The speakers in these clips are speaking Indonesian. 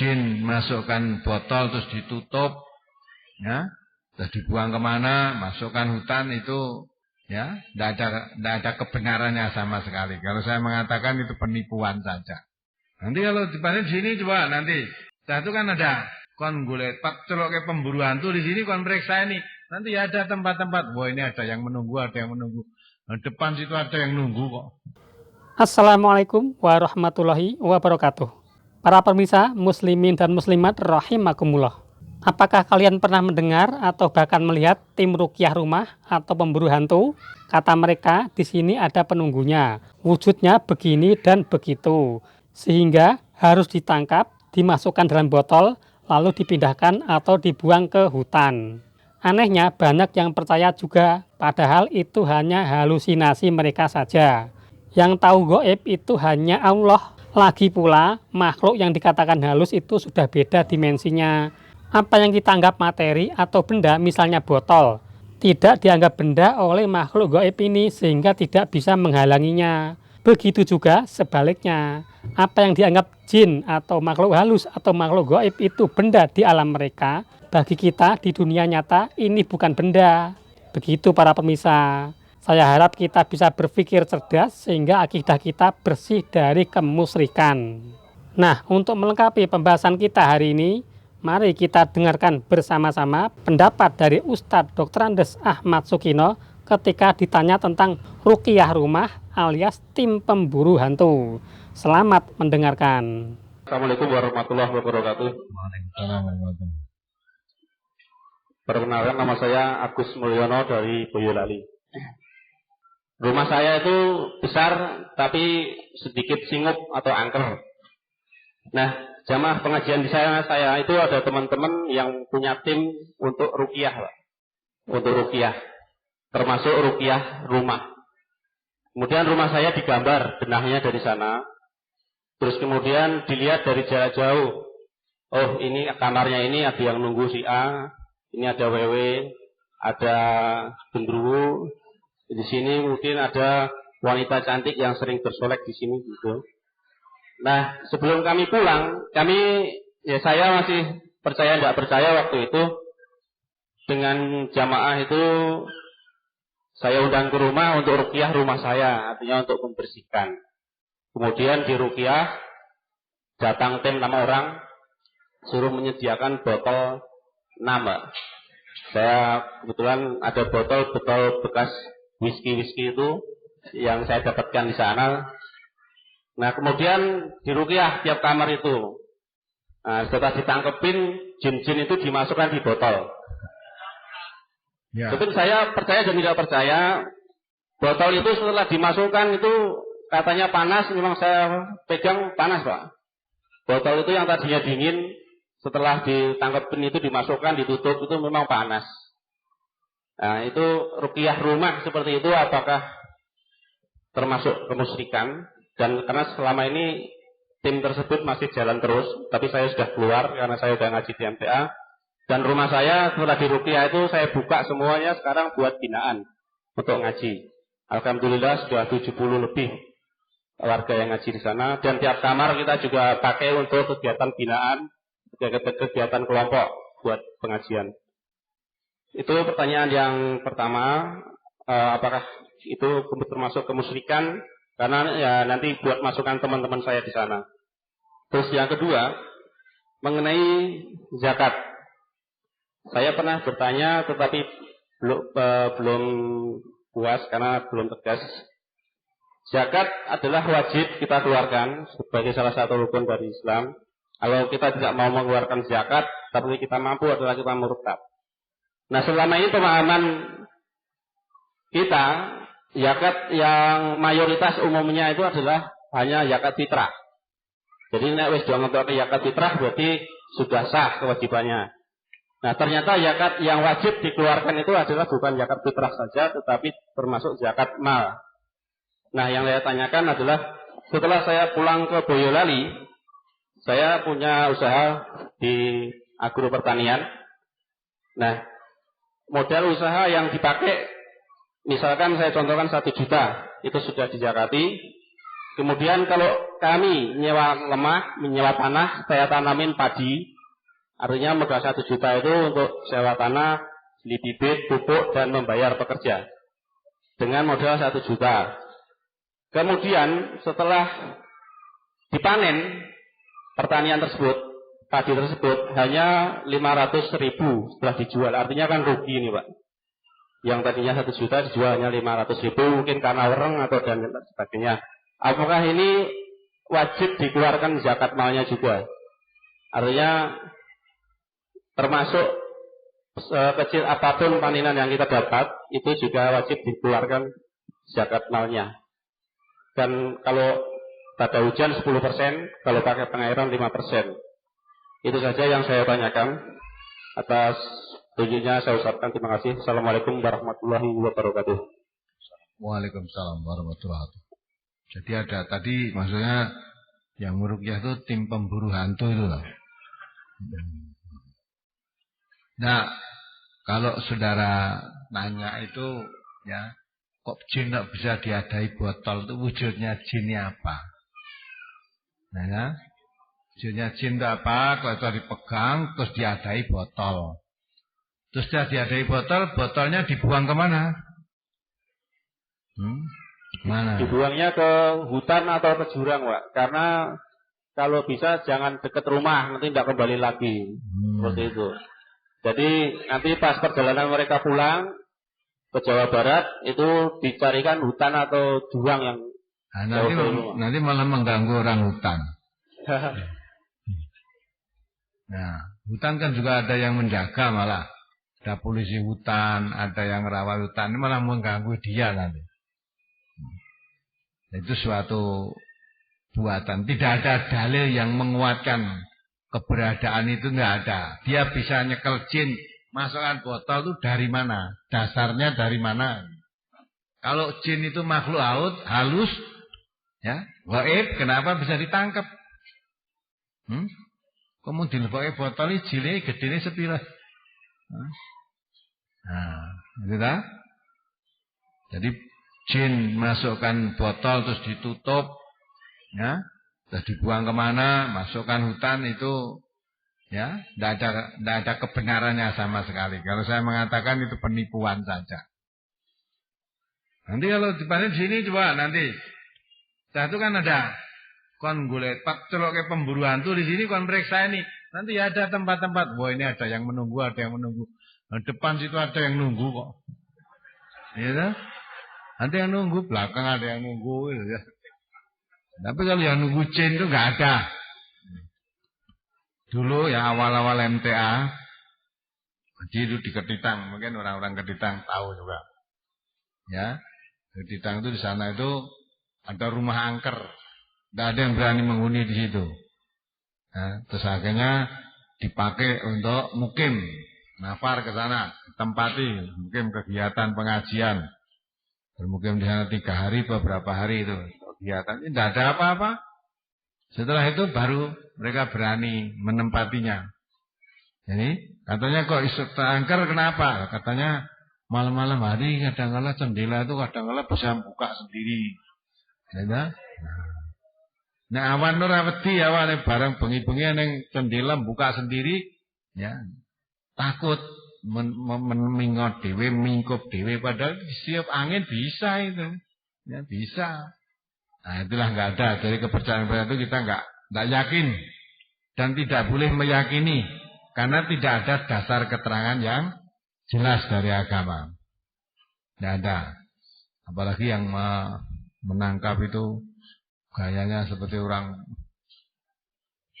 jin masukkan botol terus ditutup, ya, terus dibuang kemana, masukkan hutan itu, ya, tidak ada kebenarannya sama sekali. Kalau saya mengatakan itu penipuan saja. Nanti kalau di sini coba nanti, itu kan ada kon golek pak celok ke pemburu hantu di sini kon periksa ini. Nanti ada tempat-tempat, wah ini ada yang menunggu, ada yang menunggu. Nah, depan situ ada yang nunggu kok. Assalamualaikum warahmatullahi wabarakatuh. Para pemirsa muslimin dan muslimat rahimakumullah. Apakah kalian pernah mendengar atau bahkan melihat tim ruqyah rumah atau pemburu hantu? Kata mereka di sini ada penunggunya. Wujudnya begini dan begitu. Sehingga harus ditangkap, dimasukkan dalam botol, lalu dipindahkan atau dibuang ke hutan. Anehnya banyak yang percaya juga, padahal itu hanya halusinasi mereka saja. Yang tahu gaib itu hanya Allah. Lagi pula, makhluk yang dikatakan halus itu sudah beda dimensinya. Apa yang kita anggap materi atau benda, misalnya botol, tidak dianggap benda oleh makhluk gaib ini sehingga tidak bisa menghalanginya. Begitu juga sebaliknya, apa yang dianggap jin atau makhluk halus atau makhluk gaib itu benda di alam mereka, bagi kita di dunia nyata ini bukan benda. Begitu para pemirsa. Saya harap kita bisa berpikir cerdas sehingga akidah kita bersih dari kemusyrikan. Nah, untuk melengkapi pembahasan kita hari ini, mari kita dengarkan bersama-sama pendapat dari Ustadz Dr. Andes Ahmad Sukino ketika ditanya tentang ruqyah rumah alias tim pemburu hantu. Selamat mendengarkan. Assalamualaikum warahmatullahi wabarakatuh. Perkenalkan, nama saya Agus Mulyono dari Boyolali. Rumah saya itu besar tapi sedikit singup atau angker. Nah, jamaah pengajian di saya itu ada teman-teman yang punya tim untuk ruqyah, Pak. Untuk ruqyah, termasuk ruqyah rumah. Kemudian rumah saya digambar benahnya dari sana. Terus kemudian dilihat dari jarak jauh. Oh, ini kamarnya ini ada yang nunggu si A, ini ada wewe, ada gendruwo. Di sini mungkin ada wanita cantik yang sering bersolek di sini gitu. Nah, sebelum kami pulang, saya masih percaya tidak percaya waktu itu dengan jamaah itu saya undang ke rumah untuk ruqyah rumah saya, artinya untuk membersihkan. Kemudian di ruqyah datang tim 6 orang, suruh menyediakan botol nama. Saya kebetulan ada botol bekas whisky itu yang saya dapatkan di sana. Nah, kemudian di ruqyah tiap kamar itu. Nah, setelah ditangkepin, jin-jin itu dimasukkan di botol. Ya. Tapi saya percaya dan tidak percaya. Botol itu setelah dimasukkan itu katanya panas, memang saya pegang panas, Pak. Botol itu yang tadinya dingin, setelah ditangkepin itu dimasukkan, ditutup, itu memang panas. Nah, itu ruqyah rumah seperti itu apakah termasuk kemusyrikan? Dan karena selama ini tim tersebut masih jalan terus, tapi saya sudah keluar karena saya sudah ngaji di MTA. Dan rumah saya setelah di ruqyah itu saya buka semuanya sekarang buat binaan untuk ngaji. Alhamdulillah sudah 70 lebih warga yang ngaji di sana. Dan tiap kamar kita juga pakai untuk kegiatan binaan, kegiatan kelompok buat pengajian. Itu pertanyaan yang pertama, apakah itu termasuk kemusyrikan? Karena ya nanti buat masukan teman-teman saya di sana. Terus yang kedua, mengenai zakat. Saya pernah bertanya tetapi belum puas karena belum tegas. Zakat adalah wajib kita keluarkan sebagai salah satu rukun dari Islam. Kalau kita tidak mau mengeluarkan zakat, tapi kita mampu adalah kita murtad. Nah, selama ini pemahaman kita, zakat yang mayoritas umumnya itu adalah hanya zakat fitrah. Jadi nek wis do ngetokake zakat fitrah berarti sudah sah kewajibannya. Nah, ternyata zakat yang wajib dikeluarkan itu adalah bukan zakat fitrah saja, tetapi termasuk zakat mal. Nah, yang saya tanyakan adalah setelah saya pulang ke Boyolali, saya punya usaha di agro pertanian. Nah, modal usaha yang dipakai, misalkan saya contohkan 1 juta, itu sudah dizakati. Kemudian kalau kami menyewa tanah, saya tanamin padi, artinya modal 1 juta itu untuk sewa tanah, beli bibit, pupuk, dan membayar pekerja. Dengan modal 1 juta. Kemudian setelah dipanen pertanian tersebut, padi tersebut hanya 500.000 setelah dijual. Artinya kan rugi ini Pak. Yang tadinya 1 juta dijual hanya 500.000, mungkin karena orang atau dan sebagainya. Apakah ini wajib dikeluarkan zakat malnya juga? Artinya termasuk kecil apapun panenan yang kita dapat, itu juga wajib dikeluarkan zakat malnya. Dan kalau pada hujan 10%, kalau pakai pengairan 5%. Itu saja yang saya tanyakan. Atas tunjuknya saya ucapkan terima kasih. Assalamualaikum warahmatullahi wabarakatuh. Waalaikumsalam warahmatullahi wabarakatuh. Jadi ada tadi maksudnya yang meruqyah itu tim pemburu hantu itu loh. Nah, kalau saudara nanya itu ya, kok jin tidak bisa diadai botol, itu wujudnya jinnya apa? Nah, ya, wujudnya jin itu apa? Kalau itu dipegang terus diadai botol. Terus dia diadai botol, botolnya dibuang kemana? Mana? Dibuangnya ke hutan atau ke jurang, Pak. Karena kalau bisa jangan dekat rumah, nanti tidak kembali lagi. Seperti itu. Jadi nanti pas perjalanan mereka pulang ke Jawa Barat itu dicarikan hutan atau jurang yang nanti malah mengganggu orang hutan. Nah, hutan kan juga ada yang menjaga malah. Ada polisi hutan, ada yang rawat hutan, ini malah mengganggu dia nanti. Itu suatu buatan. Tidak ada dalil yang menguatkan keberadaan itu, tidak ada. Dia bisa nyekel jin, masukkan botol itu dari mana? Dasarnya dari mana? Kalau jin itu makhluk halus, ya, gaib, kenapa bisa ditangkap? Kemudian pakai botol ini jilnya gede sepira. Nah, itu dah. Jadi jin masukkan botol terus ditutup, ya, terus dibuang kemana, masukkan hutan itu, ya, tidak ada kebenarannya sama sekali. Kalau saya mengatakan itu penipuan saja. Nanti kalau dipanen di sini coba nanti, saya itu kan ada kon golek pak celok ke pemburu hantu di sini kon periksa ini. Nanti ada tempat-tempat, wah ini ada yang menunggu, ada yang menunggu. Nah, depan situ ada yang nunggu kok, ya. Ada yang nunggu, belakang ada yang nunggu, ya. Tapi kalau yang nunggu jin itu nggak ada. Dulu ya awal-awal MTA, jadi itu di Ketitang, mungkin orang-orang Ketitang tahu juga. Ya, Ketitang itu di sana itu ada rumah angker, nggak ada yang berani menghuni di situ. Nah, terus akhirnya dipakai untuk mukim, nafar ke sana, tempati, mukim kegiatan pengajian. Bermukim di sana 3 hari, beberapa hari itu kegiatan. Ini tidak ada apa-apa. Setelah itu baru mereka berani menempatinya. Jadi katanya kok isu angker kenapa? Katanya malam-malam hari kadang-kala jendela itu kadang-kala bisa buka sendiri. Ya. Nah awan ora wedi awane bareng bengi-bengi ning jendela buka sendiri, ya. Takut memingot dewe, mingkup dewe, padahal siap angin bisa itu, ya bisa. Nah itulah nggak ada. Dari kepercayaan itu kita nggak yakin dan tidak boleh meyakini karena tidak ada dasar keterangan yang jelas dari agama. Tidak ada. Apalagi yang menangkap itu gayanya seperti orang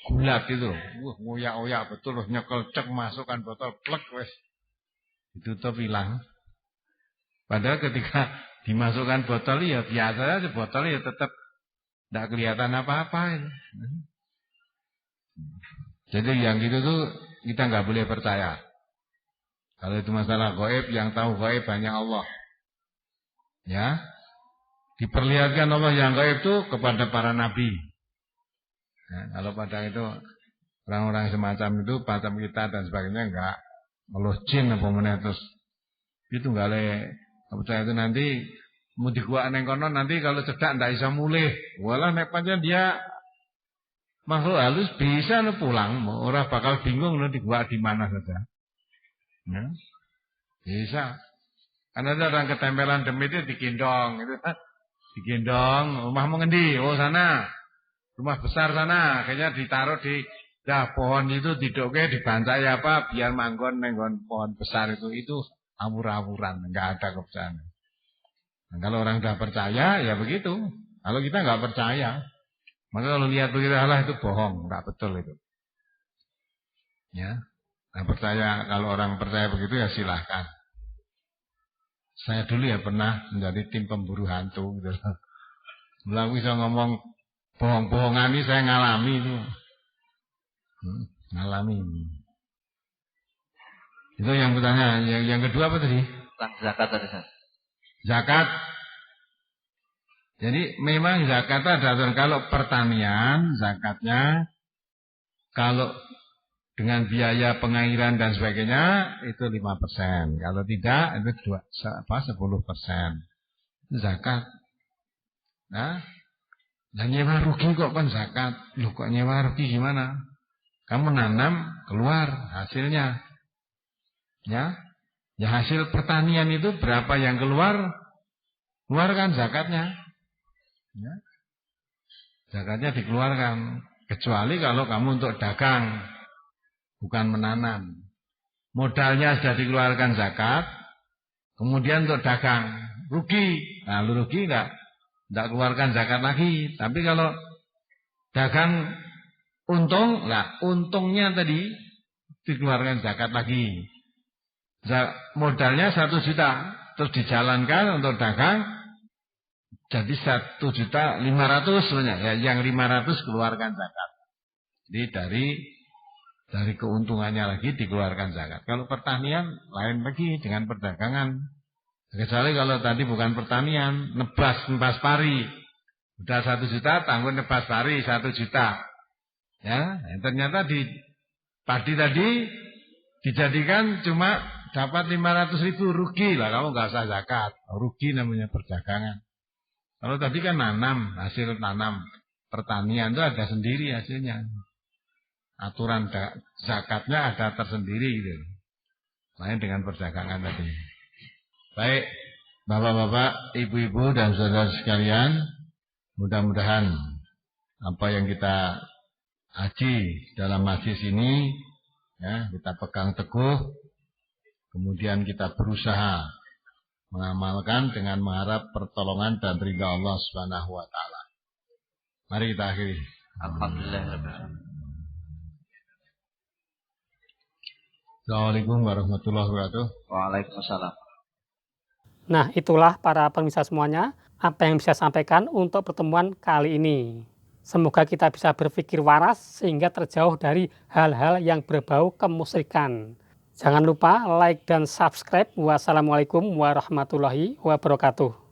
gulat itu, ngoyak-oyak betul, nyekel cek masukkan botol plek wes. Ditutup hilang. Padahal ketika dimasukkan botol ya biasa aja, botol ya tetap tidak kelihatan apa-apa. Jadi yang gitu tuh kita nggak boleh percaya. Kalau itu masalah gaib, yang tahu gaib hanya Allah. Ya, diperlihatkan Allah yang gaib itu kepada para nabi. Nah, kalau pada itu orang-orang semacam itu, macam kita dan sebagainya enggak. Meluh jin apa meneh terus itu enggak le percaya itu nanti Mau diguak neng kono nanti kalau cedak ndak bisa mulih. Walah nek pancen dia makhluk halus bisa no pulang, ora bakal bingung no diguak di mana saja. Ya, bisa. Karena ada orang ketempelan demit itu digendong, itu kan. Digendong, rumahmu ngendi? Oh sana. Rumah besar sana, kayaknya ditaruh di pohon itu didoke dibancai apa biar manggon nenggon pohon besar itu awur-awuran, enggak ada kepercayaan. Nah, kalau orang sudah percaya ya begitu. Kalau kita enggak percaya, maka kalau lihat begitu Allah itu bohong, enggak betul itu. Ya. Nah, percaya kalau orang percaya begitu ya silahkan. Saya dulu ya pernah menjadi tim pemburu hantu gitu. Belum bisa ngomong bohong-bohongan ini saya ngalami itu. Ngalami. Itu yang bertanya. Yang kedua apa tadi? Zakat tadi. Zakat. Jadi memang zakat ada kalau pertanian zakatnya kalau dengan biaya pengairan dan sebagainya itu 5%. Kalau tidak itu 10%. Zakat. Nah, dan nyewa rugi kok kan zakat. Loh kok nyewa rugi gimana? Kamu nanam keluar hasilnya. Ya. Ya hasil pertanian itu berapa yang keluar? Keluarkan zakatnya. Ya. Zakatnya dikeluarkan. Kecuali kalau kamu untuk dagang, bukan menanam. Modalnya sudah dikeluarkan zakat, kemudian untuk dagang, rugi. Nah, lu rugi enggak keluarkan zakat lagi. Tapi kalau dagang untung, lah untungnya tadi dikeluarkan zakat lagi. Modalnya 1 juta, terus dijalankan untuk dagang, jadi 1.500.000 sebenarnya. Ya, yang 500 keluarkan zakat. Jadi dari keuntungannya lagi dikeluarkan zakat. Kalau pertanian lain lagi dengan perdagangan. Kecuali kalau tadi bukan pertanian, nebas pari. Udah 1 juta, tanggung nebas pari 1 juta. Ya, ternyata di padi tadi dijadikan cuma dapat 500.000, rugi lah, kamu nggak usah zakat. Rugi namanya perdagangan. Kalau tadi kan nanam, hasil tanam pertanian itu ada sendiri hasilnya. Aturan zakatnya ada tersendiri gitu. Lain dengan perdagangan tadi. Baik, bapak-bapak, ibu-ibu dan saudara sekalian, mudah-mudahan apa yang kita haji dalam majlis ini ya, kita pegang teguh, kemudian kita berusaha mengamalkan dengan mengharap pertolongan dan ridha Allah Subhanahu wa taala. Mari kita akhiri. Alhamdulillah. Assalamualaikum warahmatullahi wabarakatuh. Waalaikumsalam. Nah, itulah para pemirsa semuanya apa yang bisa sampaikan untuk pertemuan kali ini. Semoga kita bisa berpikir waras sehingga terjauh dari hal-hal yang berbau kemusyrikan. Jangan lupa like dan subscribe. Wassalamualaikum warahmatullahi wabarakatuh.